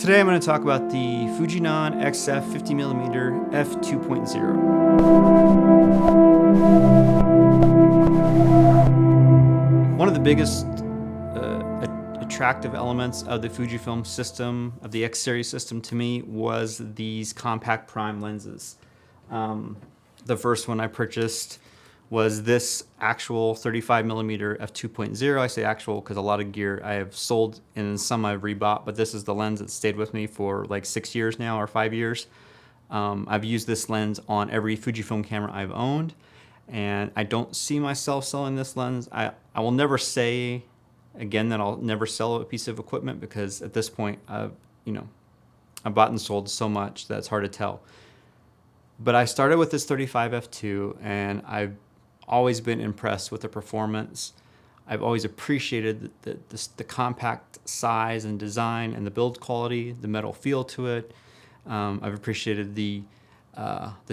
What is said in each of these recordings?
Today I'm going to talk about the Fujifilm XF50mm f2.0. One of the biggest attractive elements of the Fujifilm system, of the X series system to me, was these compact prime lenses. The first one I purchased was this actual 35mm f2.0. I say actual because a lot of gear I have sold and some I've rebought, but this is the lens that stayed with me for like 6 years now or 5 years. I've used this lens on every Fujifilm camera I've owned, and I don't see myself selling this lens. I will never say again that I'll never sell a piece of equipment, because at this point I've bought and sold so much that it's hard to tell. But I started with this 35 f2, and I've always been impressed with the performance. I've always appreciated the compact size and design and the build quality, the metal feel to it. I've appreciated the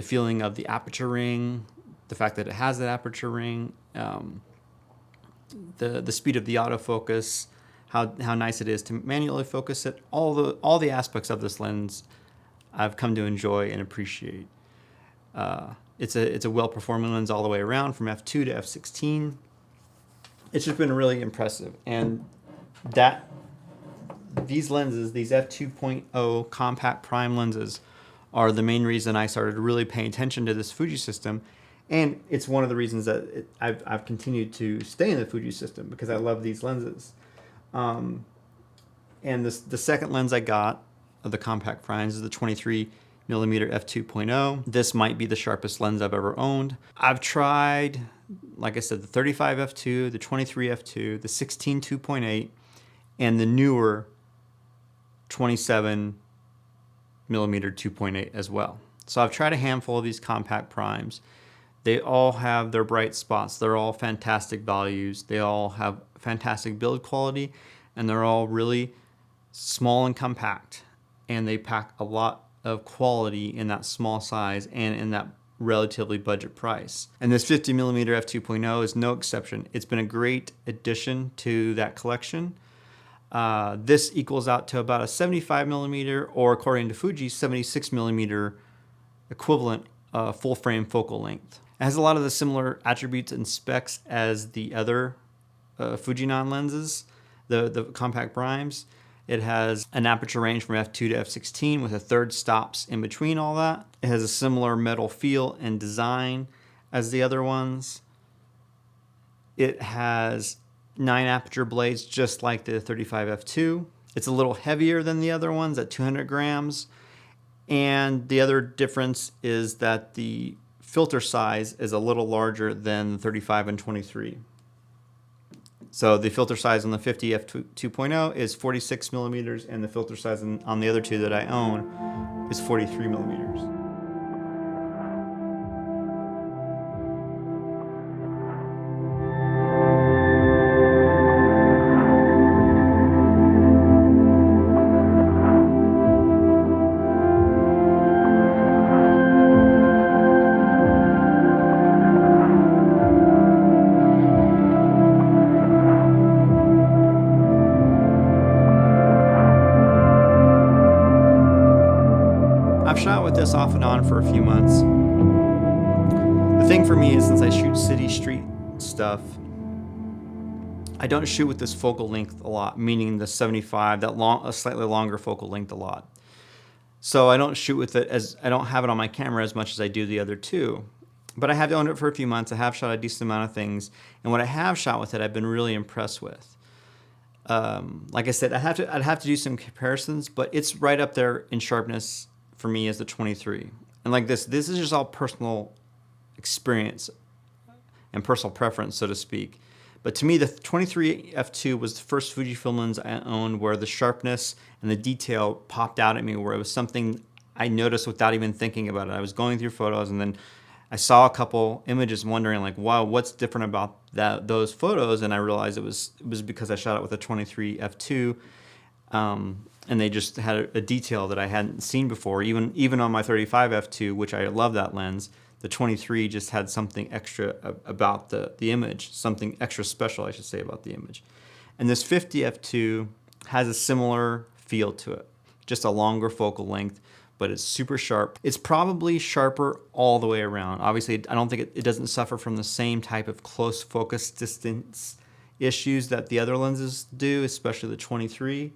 feeling of the aperture ring, the fact that it has that aperture ring, the speed of the autofocus, how nice it is to manually focus it. All the aspects of this lens I've come to enjoy and appreciate. It's a well-performing lens all the way around, from f2 to f16. It's just been really impressive, and these lenses, these f2.0 compact prime lenses, are the main reason I started really paying attention to this Fuji system, and it's one of the reasons that I've continued to stay in the Fuji system, because I love these lenses. And the second lens I got of the compact primes is the 23mm f2.0. This might be the sharpest lens I've ever owned. I've tried, like I said, the 35 f2, the 23 f2, the 16 2.8, and the newer 27mm 2.8 as well. So I've tried a handful of these compact primes. They all have their bright spots. They're all fantastic values. They all have fantastic build quality, and they're all really small and compact, and they pack a lot of quality in that small size and in that relatively budget price. And this 50mm f2.0 is no exception. It's been a great addition to that collection. This equals out to about a 75mm, or according to Fuji, 76mm equivalent full frame focal length. It has a lot of the similar attributes and specs as the other Fujifilm lenses, the compact primes. It has an aperture range from f2 to f16 with a third stops in between all that. It has a similar metal feel and design as the other ones. It has 9 aperture blades, just like the 35 f2. It's a little heavier than the other ones at 200 grams. And the other difference is that the filter size is a little larger than 35 and 23. So the filter size on the 50 f2.0 is 46mm, and the filter size on the other two that I own is 43mm. I've shot with this off and on for a few months. The thing for me is, since I shoot city street stuff, I don't shoot with this focal length a lot, meaning the 75, a slightly longer focal length a lot. So I don't shoot with it I don't have it on my camera as much as I do the other two. But I have owned it for a few months. I have shot a decent amount of things, and what I have shot with it, I've been really impressed with. Like I said, I'd have to do some comparisons, but it's right up there in sharpness for me as the 23. And like this is just all personal experience and personal preference, so to speak. But to me, the 23 f2 was the first Fujifilm lens I owned where the sharpness and the detail popped out at me, where it was something I noticed without even thinking about it. I was going through photos, and then I saw a couple images wondering, like, wow, what's different about those photos? And I realized it was because I shot it with a 23 f2. And they just had a detail that I hadn't seen before. Even on my 35 f2, which I love that lens, the 23 just had something extra about the image, something extra special, I should say, about the image. And this 50 f2 has a similar feel to it. just a longer focal length, but it's super sharp. It's probably sharper all the way around. Obviously, I don't think it doesn't suffer from the same type of close focus distance issues that the other lenses do, especially the 23.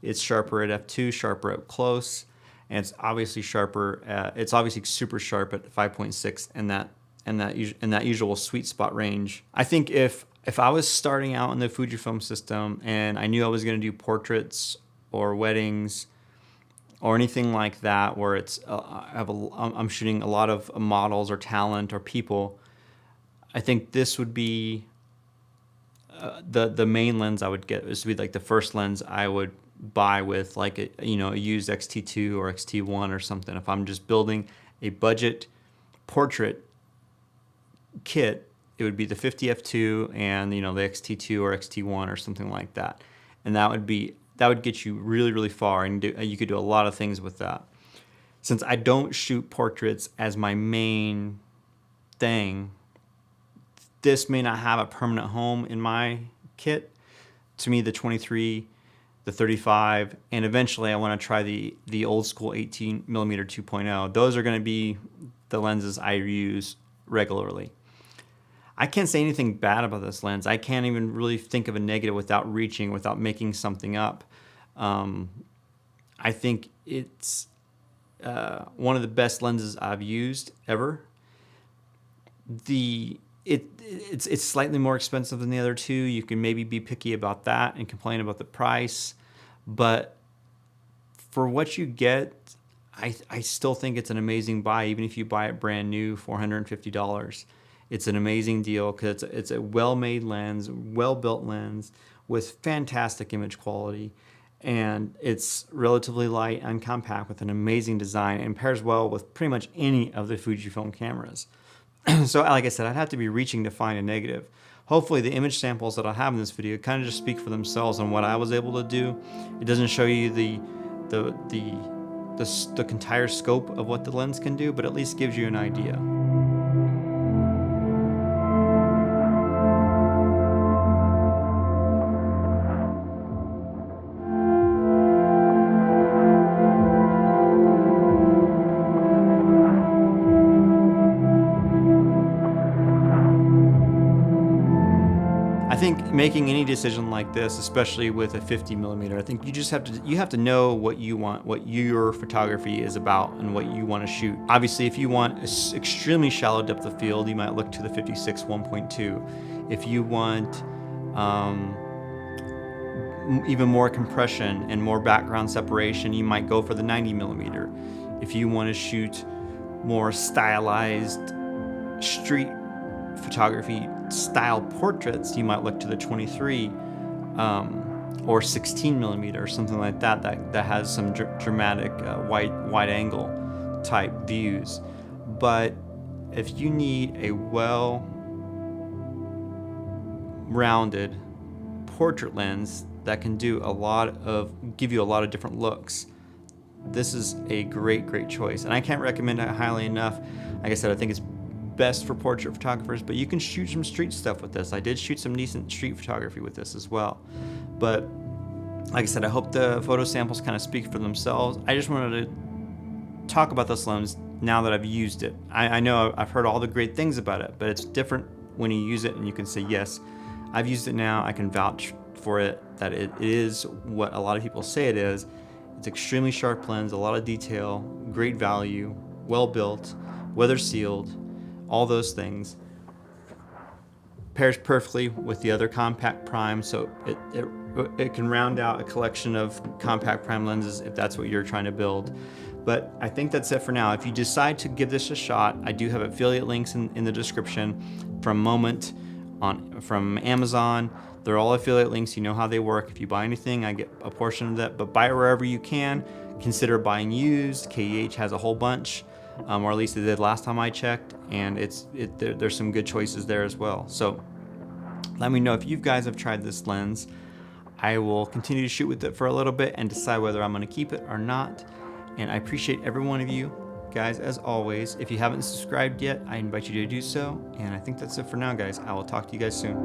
It's sharper at f2, sharper up close, and it's obviously sharper it's obviously super sharp at 5.6 and that usual sweet spot range. I think if I was starting out in the Fujifilm system and I knew I was going to do portraits or weddings or anything like that, where it's I'm shooting a lot of models or talent or people, I think this would be the main lens I would get. This would be like the first lens I would buy with like a used X-T2 or X-T1 or something. If I'm just building a budget portrait kit, it would be the 50 f2 and the X-T2 or X-T1 or something like that, and that would get you really far, and you could do a lot of things with that. Since I don't shoot portraits as my main thing, this may not have a permanent home in my kit. To me, the 23, the 35, and eventually I want to try the old school 18mm 2.0. Those are going to be the lenses I use regularly. I can't say anything bad about this lens. I can't even really think of a negative without making something up. I think it's one of the best lenses I've used ever. It's slightly more expensive than the other two. You can maybe be picky about that and complain about the price, but for what you get, I still think it's an amazing buy. Even if you buy it brand new, $450, it's an amazing deal because it's a well-made lens, well-built lens with fantastic image quality, and it's relatively light and compact with an amazing design and pairs well with pretty much any of the Fujifilm cameras. So like I said, I'd have to be reaching to find a negative. Hopefully the image samples that I have in this video kind of just speak for themselves on what I was able to do. It doesn't show you the entire scope of what the lens can do, but at least gives you an idea. I think making any decision like this, especially with a 50mm, I think you have to know what you want, what your photography is about, and what you want to shoot. Obviously, if you want an extremely shallow depth of field, you might look to the 56 1.2. If you want even more compression and more background separation, you might go for the 90mm. If you want to shoot more stylized street photography style portraits, you might look to the 23 or 16mm or something like that has some dramatic wide angle type views. But if you need a well-rounded portrait lens that can give you a lot of different looks, this is a great choice, and I can't recommend it highly enough. Like I said, I think it's best for portrait photographers, but you can shoot some street stuff with this. I did shoot some decent street photography with this as well. But like I said, I hope the photo samples kind of speak for themselves. I just wanted to talk about this lens now that I've used it. I know I've heard all the great things about it, but it's different when you use it and you can say, yes, I've used it now, I can vouch for it, that it is what a lot of people say it is. It's extremely sharp lens, a lot of detail, great value, well built, weather sealed, all those things. Pairs perfectly with the other compact prime, so it can round out a collection of compact prime lenses if that's what you're trying to build. But I think that's it for now. If you decide to give this a shot, I do have affiliate links in the description from Moment, from Amazon. They're all affiliate links. You know how they work. If you buy anything, I get a portion of that, but buy it wherever you can. Consider buying used. KEH has a whole bunch. Or at least it did last time I checked, and there's some good choices there as well. So let me know if you guys have tried this lens. I will continue to shoot with it for a little bit and decide whether I'm going to keep it or not. And I appreciate every one of you guys as always. If you haven't subscribed yet, I invite you to do so. And I think that's it for now, guys. I will talk to you guys soon.